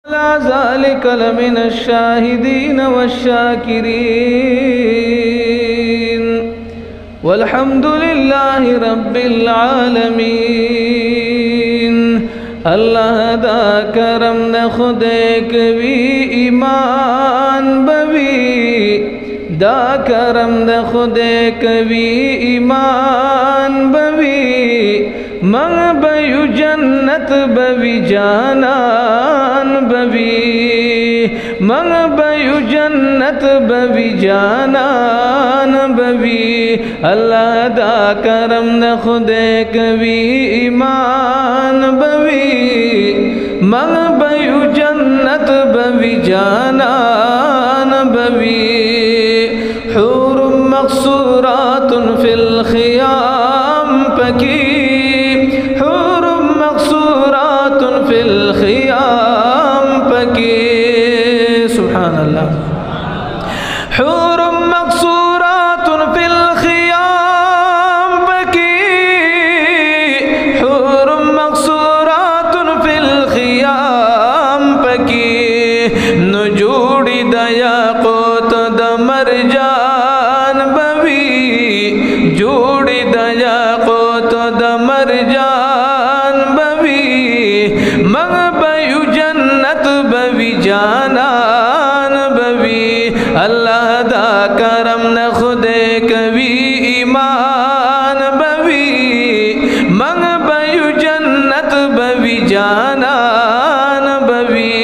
ज़ालिका lamin अश-शाहिदीन वश-शाकिरीन वल्हम्दुलिल्लाहि रब्बिल आलमीन। अल्लाह दा करम न खुदे कवी ईमान बवी, दा करम न खुदे कवी ईमान बवी, मंग बयु जन्नत बवी जानान बवी, मंग बयु जन्नत बवी जानान बवी। अल्लाह दा करम न खुदे कवी ईमान बवी, मंग बयु जन्नत बवी जानान बवी। हूर मक़सूरातुन फिल ख़ियाम पकी, हूर मक़सूरातुन फिल ख़ियाम पकी। सुभान अल्लाह। हूर मक़सूरातुन फिल ख़ियाम पकी, हूर मक़सूरातुन फिल ख़ियाम पकी। नुजूड़ी दया को तो दमर जान बवी, जूड़ी दया को तो दमर जान बवी, मंग बयु जन्नत बवी जानान बवी। अल्लाह दा करम न खुदे कवी ईमान बवी, मंग बयु जन्नत बवी जानान बवी।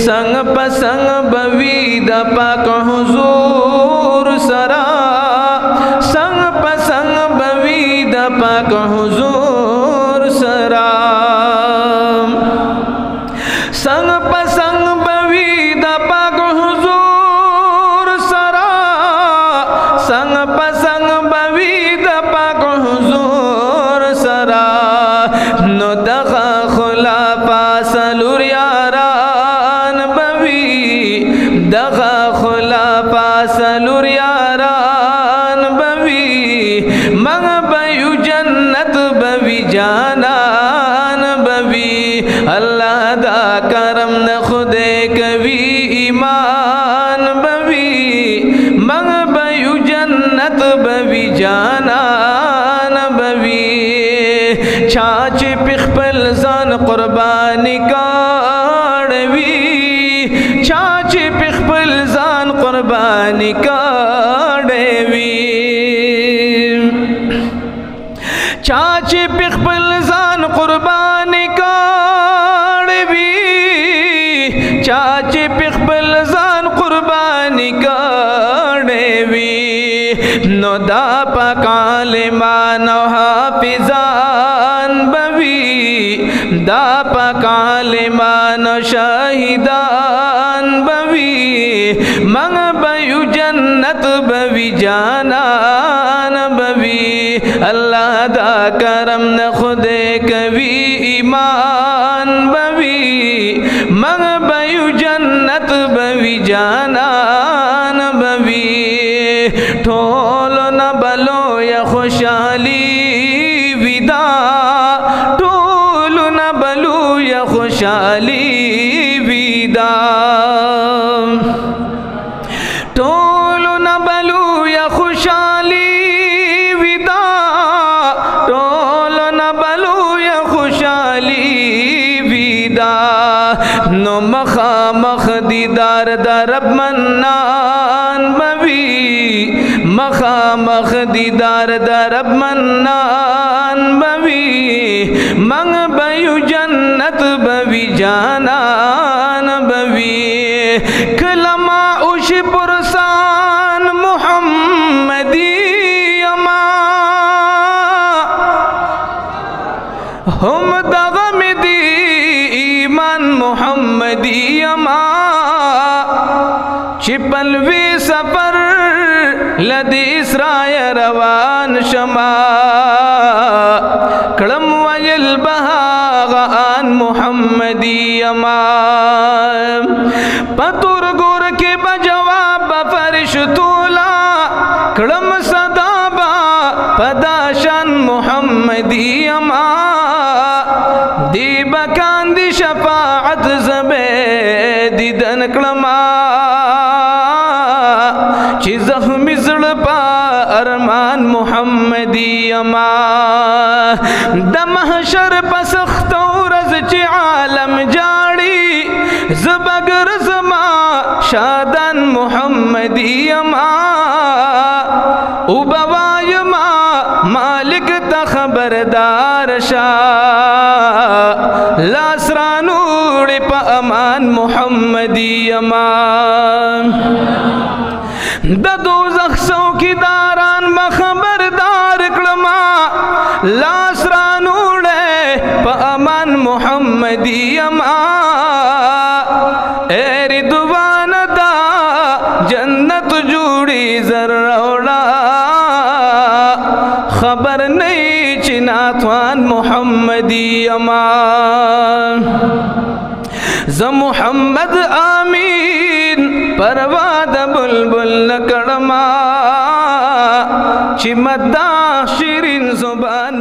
संग पसंग बवी दा पाक हुजूर सरा, संग पसंग बवी दा पाक हुजूर सरा, संग पसंग बवी दा पाक हुजूर सरा, संग पसंग बवी दा पाक हुजूर सरा। नो दगा खुला पासलुर यारान बवी, दगा खुला पासलुर यारान बवी, मंग बयु जन्नत बवी जानान बवी। अल्लाह दा करम न खुदे कवी ईमान बवी, मंग बयु जन्नत बवी जानान बवी। छाछ पिखपल जान कुर्बानी काड़वी, छाछ पिखपल जान कुर्बानी काड़वी, छाछ पिखपल जान कुर्बानी काड़वी, छाछ पिखपल जान कुर्बानी काड़वी। नो दा पकाले मानो हाफिजान बवी, दा पकाले मानो शाहिदान बवी, मंग बयु जन्नत बवी जानान बवी। अल्लाह दा करम न खुदे कवी ईमान बवी, मंग बयु जन्नत बवी जानान बवी। ठोलो न बलो या खुशहाली विदा, ठोलो न बलो या खुशहाली विदा, ठोलो न बलो या खुशहाली विदा, ठोलो न बलो या खुशहाली विदा। नो मखा मख दीदार दरब मन्नान बवी, मखा मख दीदार दरब मन्नान बवी, मंग बयु जन्नत बवी जानान बवी। कलमा उश पुरसान मुहम्मदी अमा, हम दगम दी ईमान मुहम्मदी अमा। चिपलवी सफर लदी इसराय रवान शमा, कड़म वयल बहागान मुहम्मदी अमा। पतुर गुर के बजवाब फरिश तूला, कड़म सदाबा पदाशन मुहम्मदी अमा। दी बकान दी शफाअत ज़ब बे दीदन कलमा ची जख्मी ज़ड़ पा अरमान मुहम्मदी अमा द महशर पसख्तो रज ची आलम जाड़ी ज़बगर ज़मा शादन मुहम्मदी अमा उबवायमा मालिक ता खबरदार शाह लासरानूड़ पा अमान मुहम्मदी अमान द दोज़ख चौकीदारान बखबरदार कलमा लासरानूड़े पा अमान मुहम्मदी अमा ए रिदवान दा जन्नत जुड़ी जर्रोड़ा खबर नहीं चिनाथवान मुहम्मदी अमान ज़ मुहम्मद आमीन परवाद बुलबुल कड़मा चिमदा शिरीन ज़ुबान